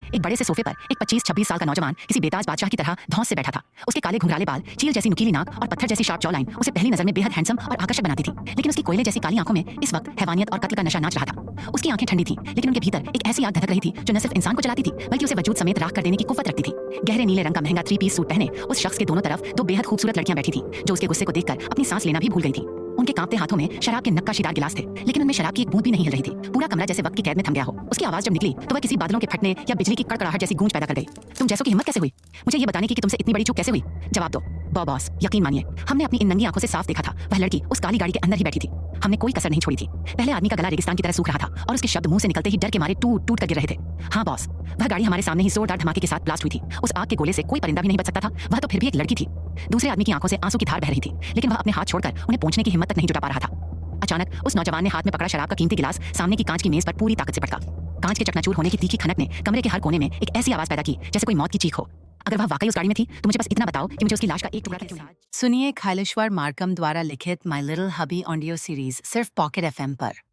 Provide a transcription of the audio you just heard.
एक बड़े से सोफे पर एक 25-26 साल का नौजवान किसी बेताज बादशाह की तरह धौंस से बैठा था। उसके काले घुंघराले बाल, चील जैसी नुकीली नाक और पत्थर जैसी शार्प जॉ लाइन उसे पहली नजर में बेहद हैंडसम और आकर्षक बनाती थी। लेकिन उसकी कोयले जैसी काली आंखों में इस वक्त हैवानियत और कत्ल का नशा नाच रहा था। उसकी आंखें ठंडी थीं, लेकिन उनके भीतर एक ऐसी आग धधक रही थी जो न सिर्फ इंसान को जलाती थी बल्कि उसे वजूद समेत राख कर देने की कुव्वत रखती थी। गहरे नीले रंग का महंगा 3 पीस सूट पहने उस शख्स के दोनों तरफ 2 बेहद खूबसूरत लड़कियां बैठी थीं, जो उसके गुस्से को देखकर अपनी सांस लेना भी भूल गई थीं। उनके कांपते हाथों में शराब के नक्काशीदार गिलास थे, लेकिन उनमें शराब की एक बूंद भी नहीं हिल रही थी। पूरा कमरा जैसे वक्त की कैद में थम गया हो। उसकी आवाज जब निकली तो वह किसी बादलों के फटने या बिजली की कड़कड़ाहट जैसी गूंज पैदा कर गई। तुम जैसों की हिम्मत कैसे हुई मुझे ये बताने की कि तुमसे इतनी बड़ी चूक कैसे हुई? जवाब दो बॉस। यकीन मानिए, हमने अपनी इन नंगी आंखों से साफ देखा था। वह लड़की उस काली गाड़ी के अंदर ही बैठी थी। हमने कोई कसर नहीं छोड़ी थी। पहले आदमी का गला रेगिस्तान की तरह सूख रहा था और उसके शब्द मुंह से निकलते ही डर के मारे टूट टूट कर गिर रहे थे। हाँ बॉस, वह गाड़ी हमारे सामने ही जोरदार धमाके के साथ ब्लास्ट हुई थी। उस आग के गोले से कोई परिंदा भी नहीं बच सकता था। वह तो फिर भी एक लड़की थी। दूसरे आदमी की आंखों से आंसू की धार बह रही थी, लेकिन वह अपने हाथ छोड़कर उन्हें पहुंचने की हिम्मत तक नहीं जुटा पा रहा था। अचानक उस नौजवान ने हाथ में पकड़ा शराब का कीमती गिलास सामने की कांच की मेज पर पूरी ताकत से पटका। कांच के चकनाचूर होने की तीखी खनक ने कमरे के हर कोने में एक ऐसी आवाज पैदा की जैसे कोई मौत की चीख हो। अगर वह वाकई उस गाड़ी में थी तो मुझे बस इतना बताओ कि मुझे उसकी लाश का एक टुकड़ा क्यों नहीं? सुनिए खालिशवर मार्कम द्वारा लिखित my little hubby audio series सिर्फ पॉकेट FM पर।